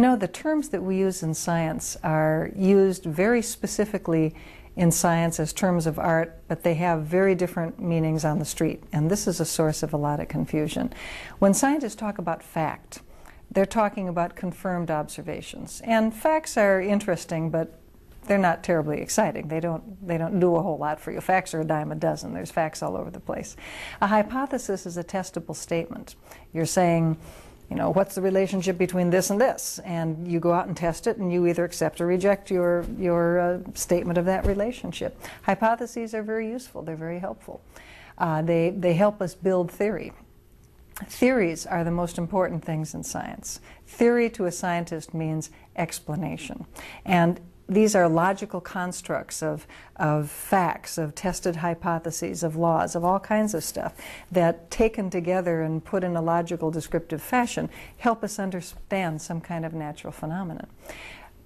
You know, the terms that we use in science are used very specifically in science as terms of art, but they have very different meanings on the street, and this is a source of a lot of confusion. When scientists talk about fact, they're talking about confirmed observations, and facts are interesting, but they're not terribly exciting. They don't do a whole lot for you. Facts are a dime a dozen. There's facts all over the place. A hypothesis is a testable statement. You're saying, you know, what's the relationship between this and this? And you go out and test it, and you either accept or reject your statement of that relationship. Hypotheses are very useful. They're very helpful. They help us build theory. Theories are the most important things in science. Theory to a scientist means explanation. And these are logical constructs of facts, of tested hypotheses, of laws, of all kinds of stuff that, taken together and put in a logical descriptive fashion, help us understand some kind of natural phenomenon.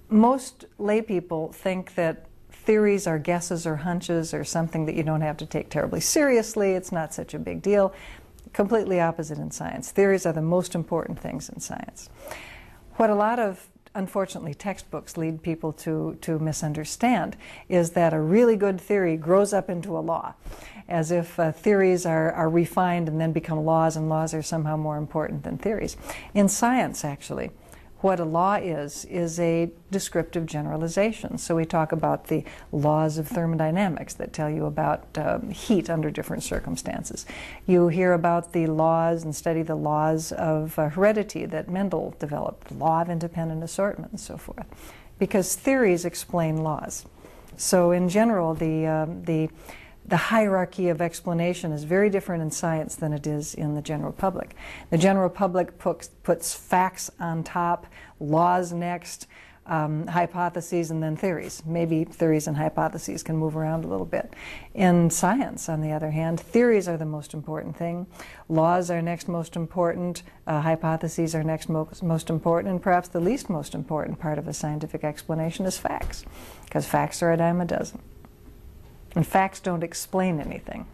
Most lay people think that theories are guesses or hunches or something that you don't have to take terribly seriously. It's not such a big deal. Completely opposite in science. Theories are the most important things in science. What a lot of, unfortunately, textbooks lead people to misunderstand is that a really good theory grows up into a law, as if theories are refined and then become laws, and laws are somehow more important than theories. In science, actually, what a law is a descriptive generalization. So we talk about the laws of thermodynamics that tell you about heat under different circumstances. You hear about the laws and study the laws of heredity that Mendel developed, the law of independent assortment and so forth, because theories explain laws. So in general, the hierarchy of explanation is very different in science than it is in the general public. The general public puts facts on top, laws next, hypotheses, and then theories. Maybe theories and hypotheses can move around a little bit. In science, on the other hand, theories are the most important thing. Laws are next most important. Hypotheses are next most important. And perhaps the least most important part of a scientific explanation is facts, because facts are a dime a dozen. And facts don't explain anything.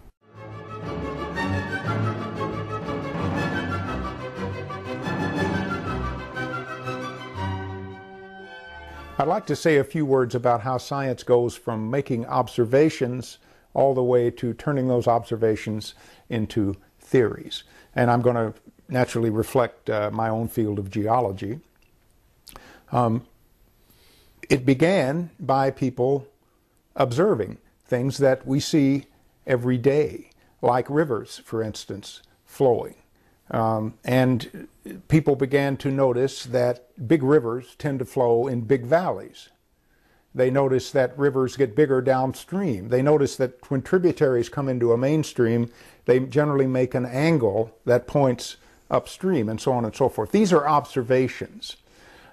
I'd like to say a few words about how science goes from making observations all the way to turning those observations into theories. And I'm going to naturally reflect my own field of geology. It began by people observing things that we see every day, like rivers, for instance, flowing. And people began to notice that big rivers tend to flow in big valleys. They notice that rivers get bigger downstream. They notice that when tributaries come into a mainstream, they generally make an angle that points upstream, and so on and so forth. These are observations.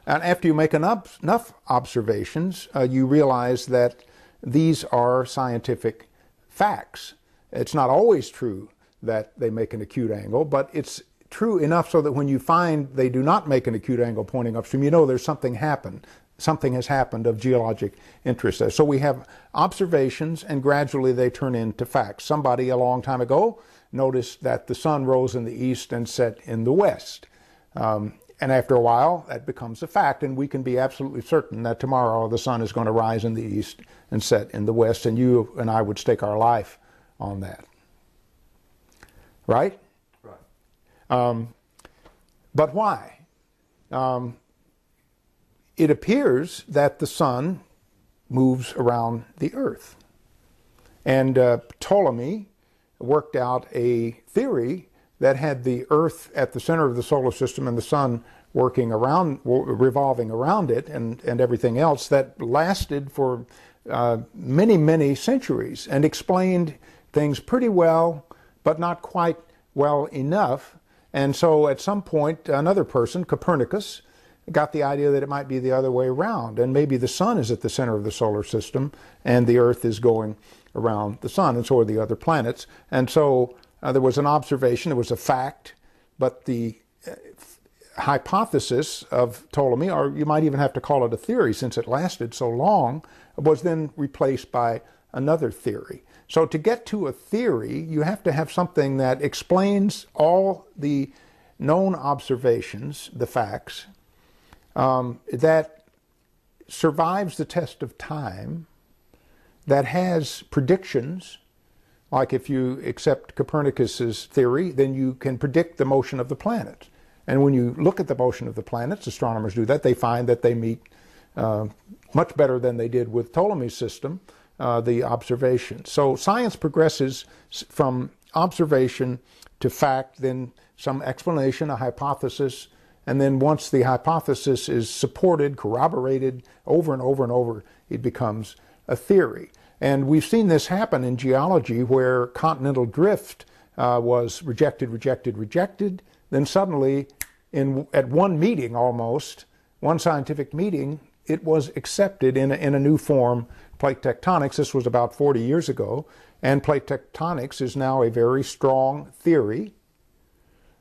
And after you make enough observations, you realize that these are scientific facts. It's not always true that they make an acute angle, but it's true enough so that when you find they do not make an acute angle pointing upstream, you know there's something happened. Something has happened of geologic interest. So we have observations, and gradually they turn into facts. Somebody a long time ago noticed that the sun rose in the east and set in the west. And after a while, that becomes a fact, and we can be absolutely certain that tomorrow the sun is going to rise in the east and set in the west, and you and I would stake our life on that. Right? Right. But why? It appears that the sun moves around the earth. And Ptolemy worked out a theory that had the earth at the center of the solar system and the sun working around, revolving around it, and everything else, that lasted for many, many centuries and explained things pretty well, but not quite well enough. And so at some point, another person, Copernicus, got the idea that it might be the other way around, and maybe the sun is at the center of the solar system and the earth is going around the sun, and so are the other planets. And so there was an observation, there was a fact, but the hypothesis of Ptolemy, or you might even have to call it a theory since it lasted so long, was then replaced by another theory. So to get to a theory, you have to have something that explains all the known observations, the facts, that survives the test of time, that has predictions. Like if you accept Copernicus's theory, then you can predict the motion of the planets. And when you look at the motion of the planets, astronomers do that, they find that they meet much better than they did with Ptolemy's system, the observation. So science progresses from observation to fact, then some explanation, a hypothesis, and then once the hypothesis is supported, corroborated over and over and over, it becomes a theory. And we've seen this happen in geology where continental drift was rejected, rejected, rejected. Then suddenly, at one meeting almost, one scientific meeting, it was accepted in a new form, plate tectonics. This was about 40 years ago. And plate tectonics is now a very strong theory.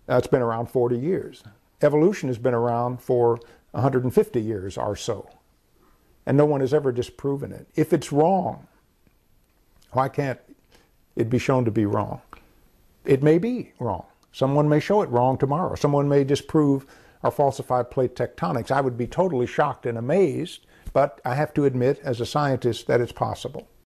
It's been around 40 years. Evolution has been around for 150 years or so. And no one has ever disproven it. If it's wrong, why can't it be shown to be wrong? It may be wrong. Someone may show it wrong tomorrow. Someone may disprove or falsify plate tectonics. I would be totally shocked and amazed, but I have to admit as a scientist that it's possible.